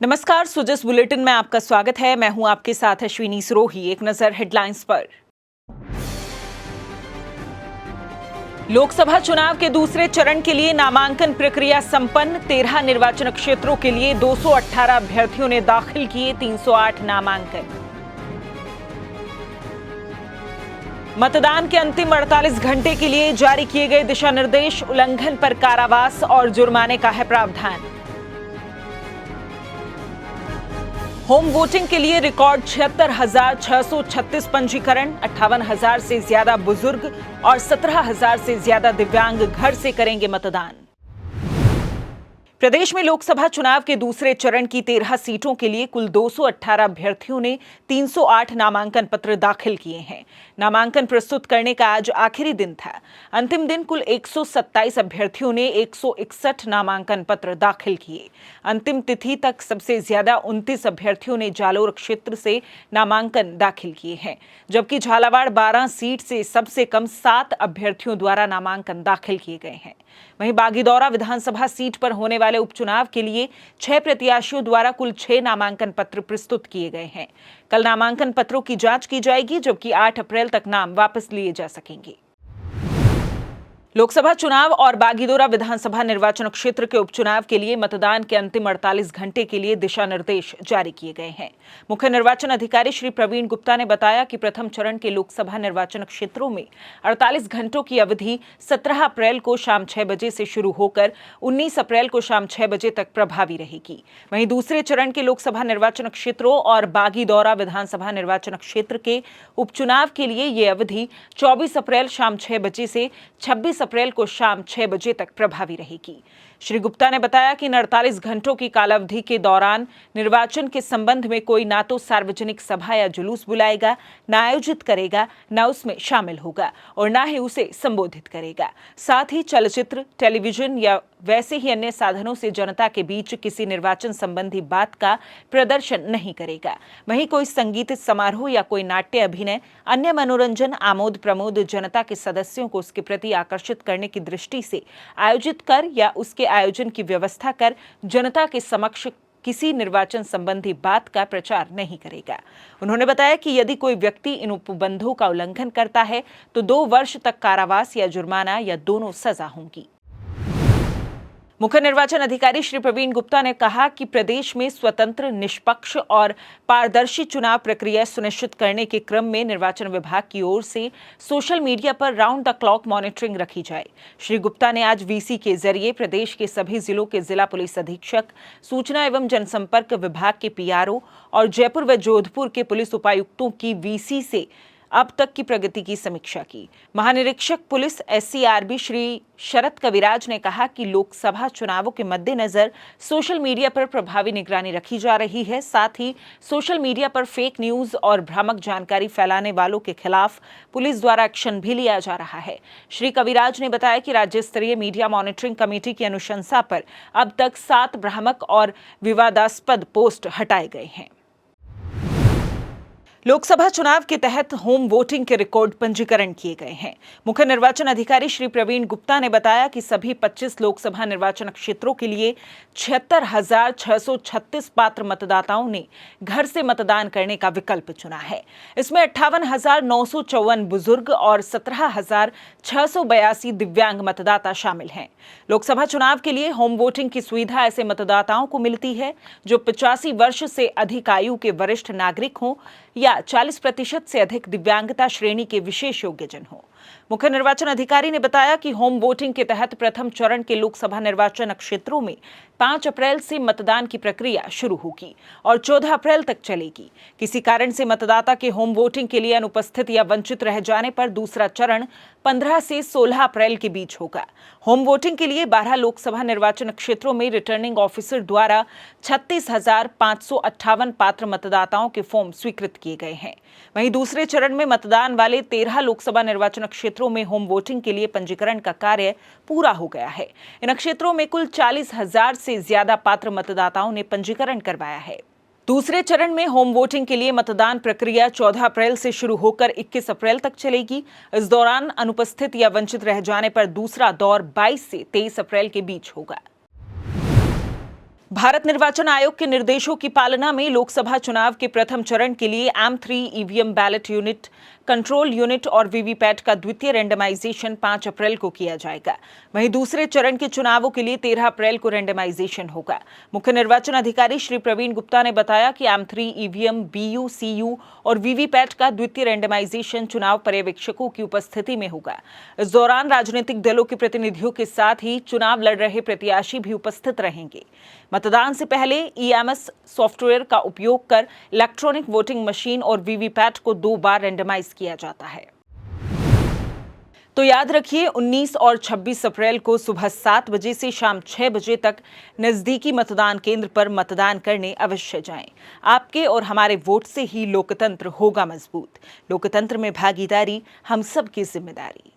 नमस्कार, सुजस बुलेटिन में आपका स्वागत है। मैं हूं आपके साथ अश्विनी सरोही। एक नजर हेडलाइंस पर। लोकसभा चुनाव के दूसरे चरण के लिए नामांकन प्रक्रिया संपन्न। 13 निर्वाचन क्षेत्रों के लिए 218 अभ्यर्थियों ने दाखिल किए 308 नामांकन। मतदान के अंतिम 48 घंटे के लिए जारी किए गए दिशा निर्देश। उल्लंघन पर कारावास और जुर्माने का है प्रावधान। होम वोटिंग के लिए रिकॉर्ड 76,636 पंजीकरण। 58,000 से ज्यादा बुजुर्ग और 17,000 से ज्यादा दिव्यांग घर से करेंगे मतदान। प्रदेश में लोकसभा चुनाव के दूसरे चरण की 13 सीटों के लिए कुल 218 अभ्यर्थियों ने 308 नामांकन पत्र दाखिल किए हैं। नामांकन प्रस्तुत करने का आज आखिरी दिन था। अंतिम दिन कुल 127 अभ्यर्थियों ने 161 नामांकन पत्र दाखिल किए। अंतिम तिथि तक सबसे ज्यादा 29 अभ्यर्थियों ने जालोर क्षेत्र से नामांकन दाखिल किए हैं, जबकि झालावाड़ 12 सीट से सबसे कम 7 अभ्यर्थियों द्वारा नामांकन दाखिल किए गए हैं। वहीं बागीदौरा विधानसभा सीट पर होने वाले उपचुनाव के लिए 6 प्रत्याशियों द्वारा कुल 6 नामांकन पत्र प्रस्तुत किए गए हैं। कल नामांकन पत्रों की जांच की जाएगी, जबकि 8 अप्रैल तक नाम वापस लिए जा सकेंगे। लोकसभा चुनाव और बागीदौरा विधानसभा निर्वाचन क्षेत्र के उपचुनाव के लिए मतदान के अंतिम 48 घंटे के लिए दिशा निर्देश जारी किए गए हैं। मुख्य निर्वाचन अधिकारी श्री प्रवीण गुप्ता ने बताया कि प्रथम चरण के लोकसभा निर्वाचन क्षेत्रों में 48 घंटों की अवधि 17 अप्रैल को शाम 6 बजे से शुरू होकर 19 अप्रैल को शाम 6 बजे तक प्रभावी रहेगी। वहीं दूसरे चरण के लोकसभा निर्वाचन क्षेत्रों और बागीदौरा विधानसभा निर्वाचन क्षेत्र के उपचुनाव के लिए ये अवधि 24 अप्रैल शाम 6 बजे से 26 अप्रैल को शाम 6 बजे तक प्रभावी रहेगी। श्री गुप्ता ने बताया कि इन 48 घंटों की कालावधि के दौरान निर्वाचन के संबंध में कोई ना तो सार्वजनिक सभा या जुलूस बुलाएगा, न आयोजित करेगा, न उसमें शामिल होगा और न ही उसे संबोधित करेगा। साथ ही चलचित्र, टेलीविजन या वैसे ही अन्य साधनों से जनता के बीच किसी निर्वाचन संबंधी बात का प्रदर्शन नहीं करेगा। वहीं कोई संगीत समारोह या कोई नाट्य अभिनय, अन्य मनोरंजन, आमोद प्रमोद जनता के सदस्यों को उसके प्रति आकर्षित करने की दृष्टि से आयोजित कर या उसके आयोजन की व्यवस्था कर जनता के समक्ष किसी निर्वाचन संबंधी बात का प्रचार नहीं करेगा। उन्होंने बताया कि यदि कोई व्यक्ति इन उपबंधों का उल्लंघन करता है तो 2 वर्ष तक कारावास या जुर्माना या दोनों सजा होंगी। मुख्य निर्वाचन अधिकारी श्री प्रवीण गुप्ता ने कहा कि प्रदेश में स्वतंत्र, निष्पक्ष और पारदर्शी चुनाव प्रक्रिया सुनिश्चित करने के क्रम में निर्वाचन विभाग की ओर से सोशल मीडिया पर राउंड द क्लॉक मॉनिटरिंग रखी जाए। श्री गुप्ता ने आज वीसी के जरिए प्रदेश के सभी जिलों के जिला पुलिस अधीक्षक, सूचना एवं जनसंपर्क विभाग के पीआरओ और जयपुर व जोधपुर के पुलिस उपायुक्तों की वीसी से अब तक की प्रगति की समीक्षा की। महानिरीक्षक पुलिस एससीआरबी श्री शरद कविराज ने कहा कि लोकसभा चुनावों के मद्देनजर सोशल मीडिया पर प्रभावी निगरानी रखी जा रही है। साथ ही सोशल मीडिया पर फेक न्यूज और भ्रामक जानकारी फैलाने वालों के खिलाफ पुलिस द्वारा एक्शन भी लिया जा रहा है। श्री कविराज ने बताया कि राज्य स्तरीय मीडिया मॉनिटरिंग कमेटी की अनुशंसा पर अब तक 7 भ्रामक और विवादास्पद पोस्ट हटाए गए हैं। लोकसभा चुनाव के तहत होम वोटिंग के रिकॉर्ड पंजीकरण किए गए हैं। मुख्य निर्वाचन अधिकारी श्री प्रवीण गुप्ता ने बताया कि सभी 25 लोकसभा निर्वाचन क्षेत्रों के लिए 76,636 पात्र मतदाताओं ने घर से मतदान करने का विकल्प चुना है। इसमें 58,954 बुजुर्ग और 17,682 दिव्यांग मतदाता शामिल हैं। लोकसभा चुनाव के लिए होम वोटिंग की सुविधा ऐसे मतदाताओं को मिलती है जो 85 वर्ष से अधिक आयु के वरिष्ठ नागरिक हों या 40% से अधिक दिव्यांगता श्रेणी के विशेष योग्यजन हो। मुख्य निर्वाचन अधिकारी ने बताया कि होम वोटिंग के तहत प्रथम चरण के लोकसभा निर्वाचन क्षेत्रों में 5 अप्रैल से मतदान की प्रक्रिया शुरू होगी और 14 अप्रैल तक चलेगी। किसी कारण से मतदाता के होम वोटिंग के लिए अनुपस्थित या वंचित रह जाने पर दूसरा चरण 15 से 16 अप्रैल के बीच होगा। होम वोटिंग के लिए 12 लोकसभा निर्वाचन क्षेत्रों में रिटर्निंग ऑफिसर द्वारा 36,558 पात्र मतदाताओं के फॉर्म स्वीकृत किए गए हैं। वहीं दूसरे चरण में मतदान वाले 13 लोकसभा निर्वाचन क्षेत्रों में होम वोटिंग के लिए पंजीकरण का कार्य पूरा हो गया है। इन क्षेत्रों में कुल 40,000 से ज्यादा पात्र मतदाताओं ने पंजीकरण करवाया है। दूसरे चरण में होम वोटिंग के लिए मतदान प्रक्रिया 14 अप्रैल से शुरू होकर 21 अप्रैल तक चलेगी। इस दौरान अनुपस्थित या वंचित रह जाने पर दूसरा दौर 22 से 23 अप्रैल के बीच होगा। भारत निर्वाचन आयोग के निर्देशों की पालना में लोकसभा चुनाव के प्रथम चरण के लिए M3 EVM ballot unit, control unit और वीवीपैट का द्वितीय रैंडमाइजेशन 5 अप्रैल को किया जाएगा। वहीं दूसरे चरण के चुनावों के लिए 13 अप्रैल को रैंडमाइजेशन होगा। मुख्य निर्वाचन अधिकारी श्री प्रवीण गुप्ता ने बताया कि M3 ईवीएम, BU, CU और वीवीपैट का द्वितीय रैंडमाइजेशन चुनाव पर्यवेक्षकों की उपस्थिति में होगा। इस दौरान राजनीतिक दलों के प्रतिनिधियों के साथ ही चुनाव लड़ रहे प्रत्याशी भी उपस्थित रहेंगे। मतदान से पहले EMS सॉफ्टवेयर का उपयोग कर इलेक्ट्रॉनिक वोटिंग मशीन और वीवीपैट को 2 बार रैंडमाइज किया जाता है। तो याद रखिए, 19 और 26 अप्रैल को सुबह 7 बजे से शाम 6 बजे तक नजदीकी मतदान केंद्र पर मतदान करने अवश्य जाएं। आपके और हमारे वोट से ही लोकतंत्र होगा मजबूत। लोकतंत्र में भागीदारी हम सबकी जिम्मेदारी।